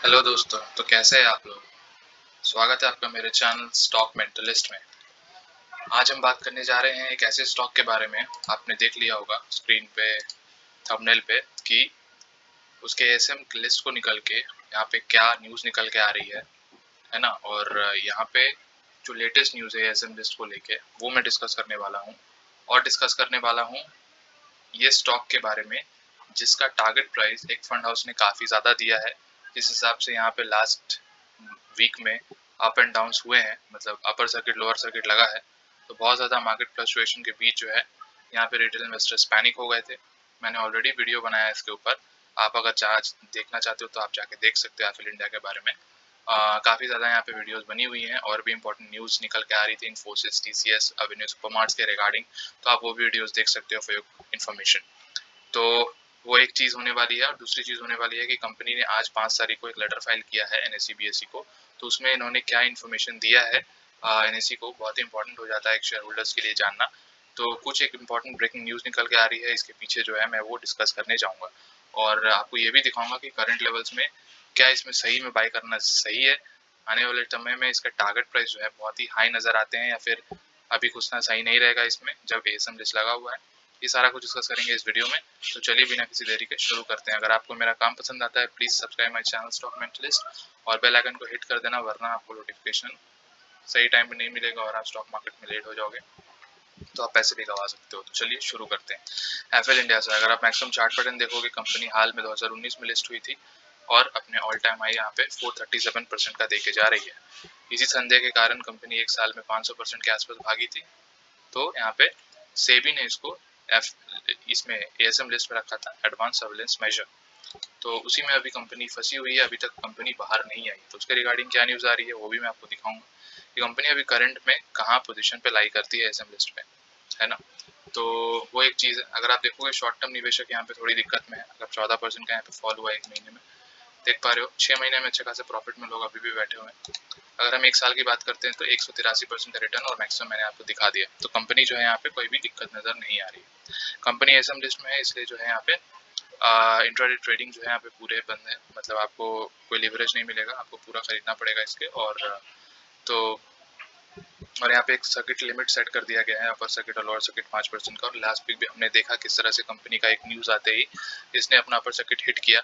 Hello दोस्तों, तो कैसे हैं आप लोग। स्वागत है आपका मेरे चैनल स्टॉक मेंटलिस्ट में। आज हम बात करने जा रहे हैं एक ऐसे स्टॉक के बारे में। आपने देख लिया होगा स्क्रीन पे, थंबनेल पे, कि उसके एएसएम लिस्ट को निकल के यहाँ पे क्या न्यूज़ निकल के आ रही है ना। और यहाँ पे जो लेटेस्ट न्यूज़ है एएसएम लिस्ट को लेके, वो मैं डिस्कस करने वाला हूँ। और डिस्कस करने वाला हूँ ये स्टॉक के बारे में जिसका टारगेट प्राइस एक फंड हाउस ने काफ़ी ज़्यादा दिया है। जिस हिसाब से यहाँ पे लास्ट वीक में अप एंड डाउन हुए हैं, मतलब अपर सर्किट लोअर सर्किट लगा है, तो बहुत ज़्यादा मार्केट फ्लक्चुएशन के बीच जो है यहाँ पे रिटेल इन्वेस्टर्स पैनिक हो गए थे। मैंने ऑलरेडी वीडियो बनाया है इसके ऊपर, आप अगर देखना चाहते हो तो आप जाके देख सकते हो एफिल इंडिया के बारे में। काफ़ी ज़्यादा यहाँ पे वीडियोस बनी हुई हैं और भी इंपॉर्टेंट न्यूज़ निकल के आ रही थी इन्फोसिस, टीसीएस, अवेन्यू सुपरमार्ट्स के रिगार्डिंग, तो आप वो वीडियोस देख सकते हो फॉर योर इन्फॉर्मेशन। तो वो एक चीज़ होने वाली है। और दूसरी चीज़ होने वाली है कि कंपनी ने आज 5 तारीख को एक लेटर फाइल किया है एनएससी बीएससी को, तो उसमें इन्होंने क्या इन्फॉर्मेशन दिया है एनएससी को, बहुत इंपॉर्टेंट हो जाता है एक शेयर होल्डर्स के लिए जानना। तो कुछ एक इंपॉर्टेंट ब्रेकिंग न्यूज़ निकल के आ रही है, इसके पीछे जो है मैं वो डिस्कस करने जाऊँगा। और आपको ये भी दिखाऊंगा कि करंट लेवल्स में क्या इसमें सही में बाय करना सही है। आने वाले समय में इसका टारगेट प्राइस जो है बहुत ही हाई नज़र आते हैं, या फिर अभी घुसना सही नहीं रहेगा इसमें जब एएसएम लिस्ट लगा हुआ है। ये सारा कुछ डिस्कस करेंगे इस वीडियो में। तो चलिए बिना किसी देरी के शुरू करते हैं। अगर आपको मेरा काम पसंद आता है please subscribe my channel stock mentalist और बेल आइकन को हिट कर देना, वरना आपको नोटिफिकेशन सही टाइम पे नहीं मिलेगा और आप स्टॉक मार्केट में लेट हो जाओगे तो आप पैसे भी गवा सकते हो। तो चलिए शुरू करते हैं। एफएल इंडिया से अगर आप मैक्सिमम चार्ट पैटर्न देखोगे, कंपनी हाल में 2019 में लिस्ट हुई थी और अपने ऑल टाइम हाई यहाँ पे 437% का देके जा रही है। इसी संदेह के कारण कंपनी एक साल में 500% के आसपास भागी थी। तो यहाँ पे सेबी ने इसको इसमें एएसएम लिस्ट में रखा था, एडवांस सर्विलेंस मेजर। तो उसी में अभी कंपनी फंसी हुई है, अभी तक कंपनी बाहर नहीं आई। तो उसके रिगार्डिंग क्या न्यूज़ आ रही है वो भी मैं आपको दिखाऊंगा कि कंपनी अभी करंट में कहाँ पोजीशन पे लाई करती है एएसएम लिस्ट पे, है ना। तो वो एक चीज़ है। अगर आप देखोगे शॉर्ट टर्म निवेशक यहाँ पे थोड़ी दिक्कत में है। अगर 14% का यहाँ पे फॉल हुआ है एक महीने में, देख पा रहे हो 6 महीने में अच्छे खासे प्रॉफिट में लोग अभी भी बैठे हुए हैं। अगर हम एक साल की बात करते हैं तो 183% का रिटर्न और मैक्सिमम मैंने आपको दिखा दिया। तो कंपनी जो है यहाँ पे कोई भी दिक्कत नजर नहीं आ रही है। कंपनी एसएम लिस्ट में है, इसलिए जो है यहाँ पे इंट्राडे ट्रेडिंग जो है यहाँ पे पूरे बंद है। मतलब आपको कोई लिवरेज नहीं मिलेगा, आपको पूरा खरीदना पड़ेगा इसके। तो और यहाँ पे एक सर्किट लिमिट सेट कर दिया गया है, अपर सर्किट और लोअर सर्किट 5% का। और लास्ट वीक भी हमने देखा किस तरह से कंपनी का एक न्यूज़ आते ही इसने अपना अपर सर्किट हिट किया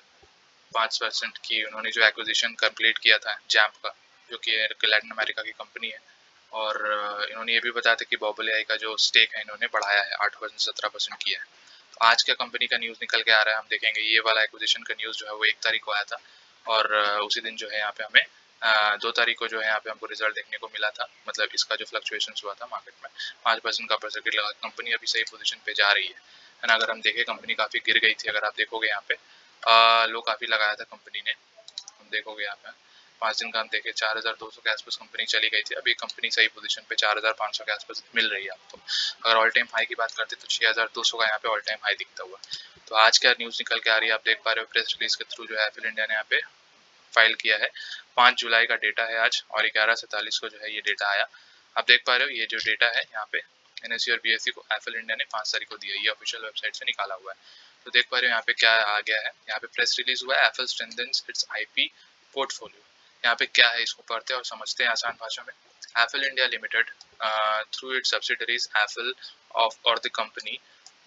5% की। उन्होंने जो एक्विजिशन कंप्लीट किया था जैम्प का, जो कि लैटिन अमेरिका की कंपनी है। और इन्होंने ये भी बताया था कि बॉबल एआई का जो स्टेक है इन्होंने बढ़ाया है 8% 17% किया है। तो आज क्या कंपनी का न्यूज़ निकल के आ रहा है हम देखेंगे। ये वाला एक्विजिशन का न्यूज़ जो है वो 1 तारीख को आया था और उसी दिन जो है यहाँ पे हमें 2 तारीख को जो है यहाँ पे हमको रिजल्ट देखने को मिला था। मतलब इसका जो फ्लक्चुएशन हुआ था मार्केट में 5% का अपर सर्किट लगा, कंपनी अभी सही पोजीशन पे जा रही है ना। अगर हम देखें कंपनी काफ़ी गिर गई थी, अगर आप देखोगे यहाँ पे लो काफ़ी लगाया था कंपनी ने। हम देखोगे यहाँ पे 5 दिन का हम देखें 4200 के आसपास कंपनी चली गई थी। अभी कंपनी सही पोजीशन पे 4500 के आसपास मिल रही है आपको। अगर ऑल टाइम हाई की बात करते तो 6200 का यहाँ पे ऑल टाइम हाई दिखता हुआ। तो आज क्या न्यूज़ निकल के आ रही है आप देख पा रहे हो। प्रेस रिलीज के थ्रू जो है एफिल इंडिया ने यहाँ पे फाइल किया है। 5 जुलाई का डेटा है आज और 11:47 को जो है ये डेटा आया। आप देख पा रहे हो ये जो डेटा है यहाँ पे एनएससी और बीएससी को एफिल इंडिया ने 5 तारीख को दिया, ये ऑफिशियल वेबसाइट से निकाला हुआ है। तो देख पा रहे हो यहाँ पे क्या आ गया है। यहाँ पे प्रेस रिलीज हुआ है, Eiffel strengthens it's IP portfolio. यहाँ पे क्या है इसको पढ़ते हैं और समझते हैं आसान भाषा में। Eiffel India limited through it's subsidiaries Eiffel of or the company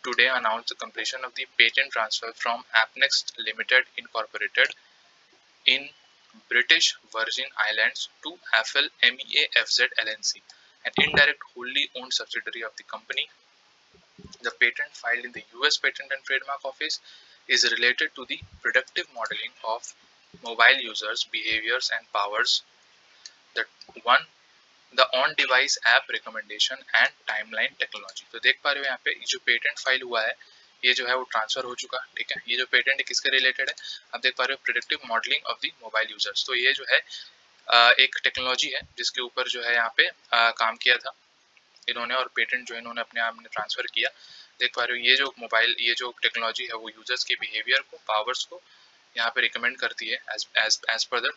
today announced the completion of the patent transfer from Appnext Limited Incorporated in British Virgin Islands to Affle MEAFZ LNC, an indirect wholly owned subsidiary of the company. The patent filed in the US Patent and Trademark Office is related to the predictive modeling of mobile users' behaviors and powers the one the on device app recommendation and timeline technology. तो देख पा रहे हो यहाँ पे जो patent file हुआ है ये जो है वो ट्रांसफर हो चुका, ठीक है। ये जो पेटेंट है किसके रिलेटेड है आप देख पा रहे हो, predictive modelling of the mobile users. तो ये जो है एक टेक्नोलॉजी है जिसके ऊपर जो है यहाँ पे काम किया था इन्होंने, और पेटेंट जो इन्होंने अपने आप में ट्रांसफर किया। देख पा रहे हो ये जो मोबाइल ये जो टेक्नोलॉजी है वो यूजर्स के बिहेवियर को, पावर्स को यहाँ पे रिकमेंड करती है as per the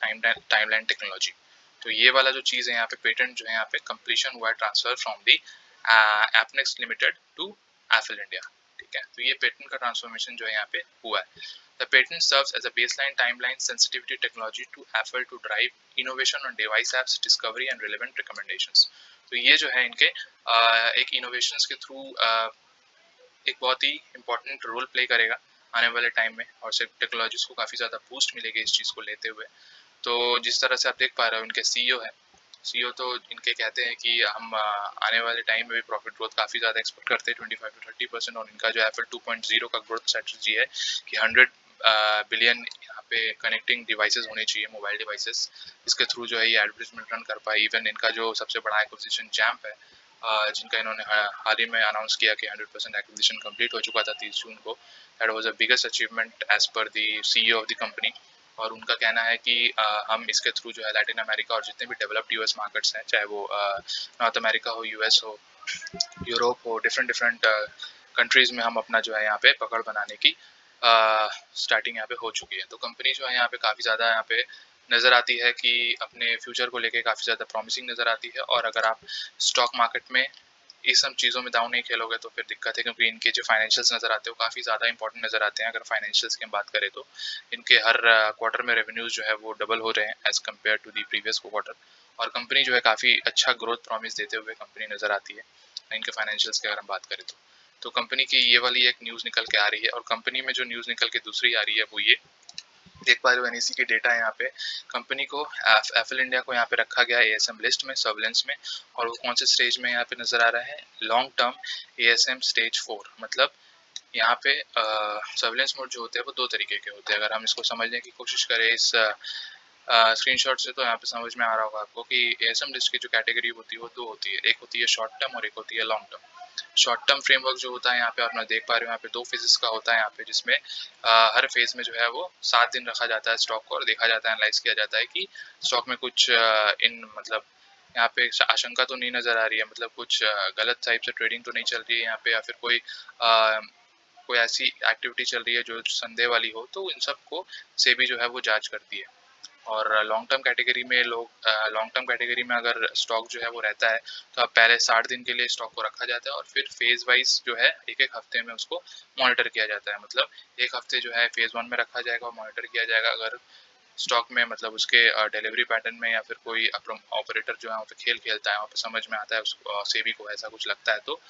timeline technology. तो ये वाला जो चीज़ है यहाँ पे पेटेंट जो है यहाँ पे कंप्लीशन हुआ है transfer from the Apnex limited to Eiffel India, ठीक है। तो ये पेटेंट का ट्रांसफॉर्मेशन जो है यहाँ पे हुआ है। The patent serves as a baseline timeline sensitivity technology to Apple to drive innovation on device apps, discovery and relevant recommendations. तो ये जो है इनके एक इनोवेशंस के थ्रू एक बहुत ही इंपॉर्टेंट रोल प्ले करेगा आने वाले टाइम में, और सिर्फ टेक्नोलॉजीज को काफ़ी ज़्यादा बूस्ट मिलेगी इस चीज़ को लेते हुए। तो जिस तरह से आप देख पा रहे हो, इनके सीईओ है, सीईओ तो इनके कहते हैं कि हम आने वाले टाइम में भी प्रॉफिट ग्रोथ काफ़ी ज़्यादा एक्सपेक्ट करते हैं 25 to 30%, और इनका जो एप्पल 2.0 का ग्रोथ स्ट्रेटजी है कि 100 बिलियन यहाँ पे कनेक्टिंग डिवाइसेस होने चाहिए, मोबाइल डिवाइसेस, इसके थ्रू जो है ये एडवर्टाइजमेंट रन कर पाए। इवन इनका जो सबसे बड़ा एक्विजिशन जैम्प है, जिनका इन्होंने हाल ही में अनाउंस किया कि 100% एक्विजिशन कंप्लीट हो चुका था 30 जून को। That was the biggest achievement as per the CEO of the company. और उनका कहना है कि हम इसके थ्रू जो है लैटिन अमेरिका और जितने भी डेवलप्ड यूएस मार्केट्स हैं, चाहे वो नॉर्थ अमेरिका हो, यूएस हो, यूरोप हो, डिफरेंट कंट्रीज़ में हम अपना जो है यहाँ पे पकड़ बनाने की स्टार्टिंग यहाँ पे हो चुकी है। तो कंपनी जो है यहाँ पे काफ़ी ज़्यादा यहाँ पे नज़र आती है कि अपने फ्यूचर को लेके काफ़ी ज़्यादा प्रॉमिसिंग नज़र आती है। और अगर आप स्टॉक मार्केट में इस सब चीज़ों में दाव नहीं खेलोगे तो फिर दिक्कत है, क्योंकि इनके जो फाइनेंशियल्स नज़र आते हैं वो काफ़ी ज़्यादा इंपॉर्टेंट नज़र आते हैं। अगर फाइनेंशियल्स की हम बात करें तो इनके हर क्वार्टर में रेवेन्यूज़ जो है वो डबल हो रहे हैं as compared to the previous quarter, और कंपनी जो है काफ़ी अच्छा ग्रोथ प्रॉमिस देते हुए कंपनी नज़र आती है इनके फाइनेंशियल्स की अगर हम बात करें तो कंपनी की ये वाली एक न्यूज़ निकल के आ रही है। और कंपनी में जो न्यूज़ निकल के दूसरी आ रही है वो ये देख पा रहे हो, एनईसी के डेटा है यहाँ पे, कंपनी को एप्पल इंडिया को यहाँ पे रखा गया एएसएम लिस्ट में, सर्विलेंस में, और वो कौन से स्टेज में यहाँ पे नजर आ रहा है, लॉन्ग टर्म एएसएम स्टेज 4। मतलब यहाँ पे सर्विलेंस मोड जो होते हैं वो दो तरीके के होते हैं। अगर हम इसको समझने की कोशिश करें इस स्क्रीनशॉट से, तो यहाँ पे समझ में आ रहा होगा आपको कि एएसएम लिस्ट की जो कैटेगरी होती है वो दो होती है, एक होती है शॉर्ट टर्म और एक होती है long term. Short term framework जो होता है यहाँ पे आप देख पा रहे हो, यहाँ पे 2 फेजेस का होता है यहाँ पे, जिसमें हर फेज में जो है वो 7 दिन रखा जाता है स्टॉक को, और देखा जाता है, एनालाइज किया जाता है कि स्टॉक में कुछ इन मतलब यहाँ पे आशंका तो नहीं नजर आ रही है, मतलब कुछ गलत टाइप से ट्रेडिंग तो नहीं चल रही है यहाँ पे, या फिर कोई ऐसी एक्टिविटी चल रही है जो संदेह वाली हो, तो इन सब को सेबी जो है वो जांच करती है। और लॉन्ग टर्म कैटेगरी में लॉन्ग टर्म कैटेगरी में अगर स्टॉक जो है वो रहता है तो अब पहले 60 दिन के लिए स्टॉक को रखा जाता है, और फिर फेज वाइज जो है एक एक हफ्ते में उसको मॉनिटर किया जाता है। मतलब एक हफ्ते जो है फेज 1 में रखा जाएगा और मॉनिटर किया जाएगा। अगर स्टॉक में मतलब उसके डिलीवरी पैटर्न में या फिर कोई ऑपरेटर जो है वहाँ पे खेल खेलता है, वहाँ पे समझ में आता है उसको, सेबी को ऐसा कुछ लगता है, तो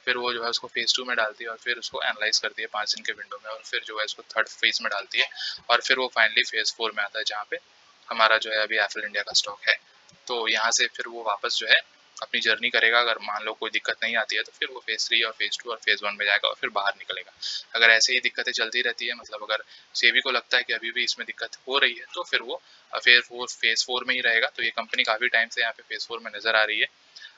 फिर वो जो है उसको फेज 2 में डालती है और फिर उसको एनालाइज करती है 5 दिन के विंडो में, और फिर जो है उसको थर्ड फेज में डालती है, और फिर वो फाइनली फेज 4 में आता है, जहाँ पे हमारा जो है अभी एप्पल इंडिया का स्टॉक है। तो यहाँ से फिर वो वापस जो है अपनी जर्नी करेगा। अगर मान लो कोई दिक्कत नहीं आती है तो फिर वो फेज 3 और फेज 2 और फेज 1 में जाएगा और फिर बाहर निकलेगा। अगर ऐसे ही दिक्कतें चलती रहती है, मतलब अगर सेबी को लगता है कि अभी भी इसमें दिक्कत हो रही है, तो फिर वो फेज 4 में ही रहेगा। तो ये कंपनी काफ़ी टाइम से यहाँ पे फेज 4 में नज़र आ रही है।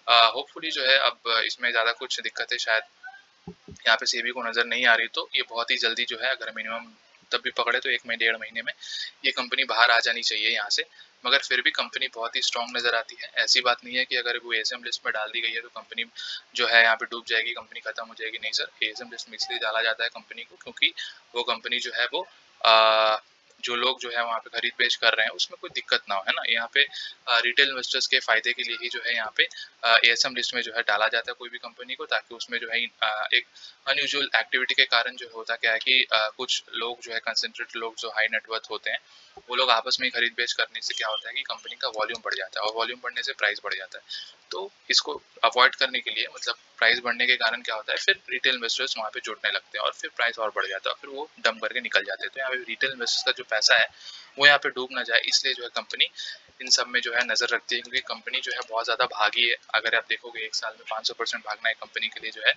होपफुली जो है अब इसमें ज़्यादा कुछ दिक्कतें शायद यहाँ पे सेबी को नज़र नहीं आ रही, तो ये बहुत ही जल्दी जो है, अगर मिनिमम तब भी पकड़े तो 1 में 1.5 महीने में ये कंपनी बाहर आ जानी चाहिए यहाँ से। मगर फिर भी कंपनी बहुत ही स्ट्रॉन्ग नज़र आती है। ऐसी बात नहीं है कि अगर वो एएसएम लिस्ट में डाल दी गई है तो कंपनी जो है यहाँ पे डूब जाएगी, कंपनी खत्म हो जाएगी। नहीं सर, एएसएम लिस्ट में इसलिए डाला जाता है कंपनी को क्योंकि वो कंपनी जो है वो जो लोग जो है वहाँ पे खरीद बेच कर रहे हैं उसमें कोई दिक्कत ना हो, है ना। यहाँ पे रिटेल इन्वेस्टर्स के फायदे के लिए ही जो है यहाँ पे एएसएम लिस्ट में जो है डाला जाता है कोई भी कंपनी को, ताकि उसमें जो है एक अनयूजुअल एक्टिविटी के कारण जो होता क्या है कि कुछ लोग जो है कंसेंट्रेट लोग जो हाई नेटवर्थ होते हैं वो लोग आपस में ही खरीद बेच करने से क्या होता है कि कंपनी का वॉल्यूम बढ़ जाता है, और वॉल्यूम बढ़ने से प्राइस बढ़ जाता है। तो इसको अवॉइड करने के लिए, मतलब प्राइस बढ़ने के कारण क्या होता है, फिर रिटेल इन्वेस्टर्स वहाँ पे जुटने लगते हैं और फिर प्राइस और बढ़ जाता है और फिर वो डंप करके निकल जाते हैं। तो यहाँ पे रिटेल इन्वेस्टर्स का जो पैसा है वो यहाँ पे डूब ना जाए, इसलिए जो है कंपनी इन सब में जो है नजर रखती है, क्योंकि कंपनी जो है बहुत ज़्यादा भागी है। अगर आप देखोगे 1 साल में 500% भागना है कंपनी के लिए जो है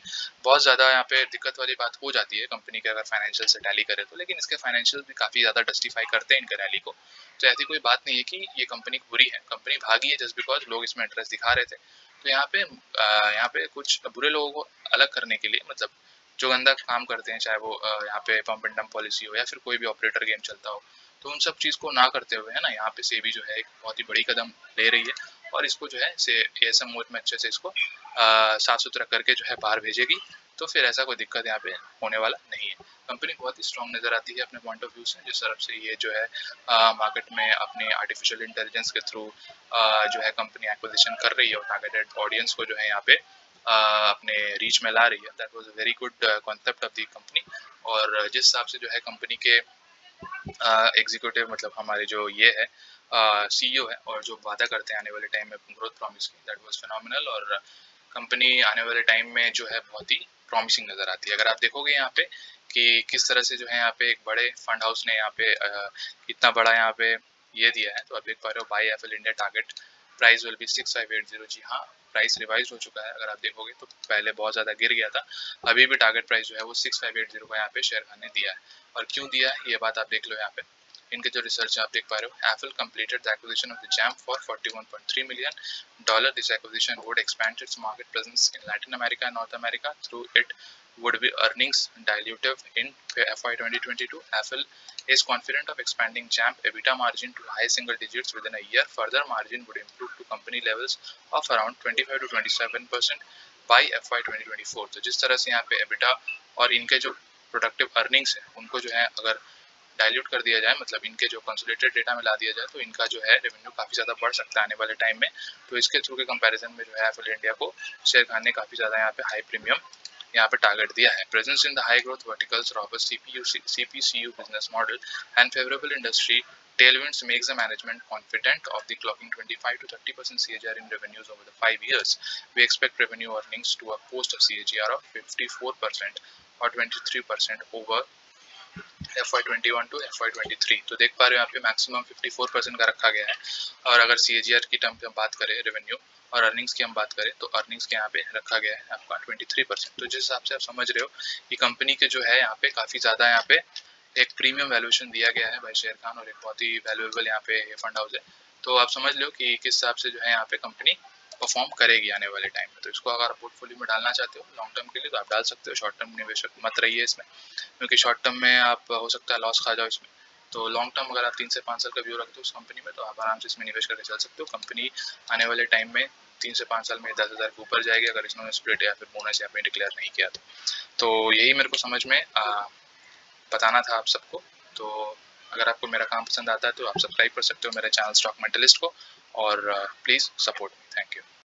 बहुत ज़्यादा यहाँ पे दिक्कत वाली बात हो जाती है कंपनी के, अगर फाइनेंशियल से टैली करे तो। लेकिन इसके फाइनेंशियल भी काफ़ी ज़्यादा जस्टिफाई करते हैं इनके रैली को। तो ऐसी कोई बात नहीं है कि ये कंपनी बुरी है, कंपनी भागी है जस्ट बिकॉज लोग इसमें इंटरेस्ट दिखा रहे थे। तो यहाँ पे कुछ बुरे लोगों को अलग करने के लिए, मतलब जो गंदा काम करते हैं, चाहे वो यहाँ पे पंप एंड डंप पॉलिसी हो या फिर कोई भी ऑपरेटर गेम चलता हो, तो उन सब चीज़ को ना करते हुए, है ना, यहाँ पे सेबी जो है एक बहुत ही बड़ी कदम ले रही है और इसको जो है एएसएम मोड में अच्छे से इसको साफ सुथरा करके जो है बाहर भेजेगी। तो फिर ऐसा कोई दिक्कत यहाँ पे होने वाला नहीं है। कंपनी बहुत ही स्ट्रॉन्ग नज़र आती है अपने पॉइंट ऑफ व्यू से, जिस तरफ से ये जो है मार्केट में अपने आर्टिफिशियल इंटेलिजेंस के थ्रू जो है कंपनी एक्विजिशन कर रही है और टारगेटेड ऑडियंस को जो है यहाँ पे अपने रीच में ला रही है। That was a very good concept of the company. और जिस हिसाब से जो है कंपनी के एग्जीक्यूटिव मतलब हमारे जो ये है सीईओ है, और जो वादा करते हैं आने वाले टाइम में ग्रोथ प्रॉमिस की, दैट वाज फिनोमिनल। और कंपनी आने वाले टाइम में जो है बहुत ही प्रॉमिसिंग नज़र आती है। अगर आप देखोगे यहाँ पे कि किस तरह से जो है यहाँ पे एक बड़े फंड हाउस ने यहाँ पे इतना बड़ा यहाँ पे ये दिया है, तो आप देख पा रहे हो buy FL India target price will be 6580। जी हाँ, प्राइस रिवाइज हो चुका है। अगर आप देखोगे तो पहले बहुत ज़्यादा गिर गया था, अभी भी टारगेट प्राइस जो है वो 6580 का यहाँ पे शेयर खान ने दिया है। और क्यों दिया है ये बात आप देख लो यहाँ पे, इनके जो रिसर्च आप देख पा रहे हो। Apple completed the acquisition of the Jamf for $41.3 million. This acquisition would expand its market presence in Latin America and North America. Through it would be earnings dilutive in FY 2022. Apple is confident of expanding Jamf EBITDA margin to high single digits within a year. Further, margin would improve to company levels of around 25 to 27% by FY 2024. तो जिस तरह से यहाँ पे EBITDA और इनके जो productive earnings है उनको जो है अगर डाइल्यूट कर दिया जाए, मतलब इनके जो कंसोलिडेटेड डेटा में ला दिया जाए, तो इनका जो है रेवेन्यू काफ़ी ज़्यादा बढ़ सकता है आने वाले टाइम में। तो इसके थ्रू के कंपैरिजन में जो है एप्पल इंडिया को शेयर खान ने काफ़ी ज़्यादा यहाँ पे हाई प्रीमियम यहाँ पे टारगेट दिया है। Presence in the high growth verticals, robust CPCU business model and favourable industry tailwinds makes the management confident of the clocking 25 to 30% CAGR in revenues over the 5 years. We expect revenue earnings to post a CAGR of 54% or 23% over FY21 to FY23। तो देख पा रहे हो यहाँ पे maximum 54% का रखा गया है। और अगर CAGR की टर्म पे हम बात करें, रेवेन्यू और अर्निंग्स की हम बात करें, तो अर्निंग्स के यहाँ पे रखा गया है आपका 23%। तो जिस हिसाब से आप समझ रहे हो कि कंपनी के जो है यहाँ पे काफ़ी ज़्यादा यहाँ पे एक प्रीमियम वैल्यूएशन दिया गया है भाई शेयर खान, और एक बहुत ही वैल्यूएबल यहाँ पे फंड हाउस है। तो आप समझ लो कि किस हिसाब से जो है यहाँ पे कंपनी परफॉर्म करेगी आने वाले टाइम में। तो इसको अगर आप पोर्टफोलियो में डालना चाहते हो लॉन्ग टर्म के लिए, तो आप डाल सकते हो। शॉर्ट टर्म निवेशक मत रहिए इसमें, क्योंकि शॉर्ट टर्म में आप हो सकता है लॉस खा जाओ इसमें। तो लॉन्ग टर्म अगर आप 3 से 5 साल का व्यू रखते हो उस कंपनी में, तो आप आराम से इसमें निवेश करके चल सकते हो। कंपनी आने वाले टाइम में 3 से 5 साल में 10,000 के ऊपर जाएगी, अगर इसने स्प्लिट या फिर बोनस या फिर डिक्लेयर नहीं किया तो यही मेरे को समझ में बताना था आप सबको। तो अगर आपको मेरा काम पसंद आता है तो आप सब्सक्राइब कर सकते हो मेरे चैनल स्टॉक मेंटलिस्ट को, और please support me. Thank you.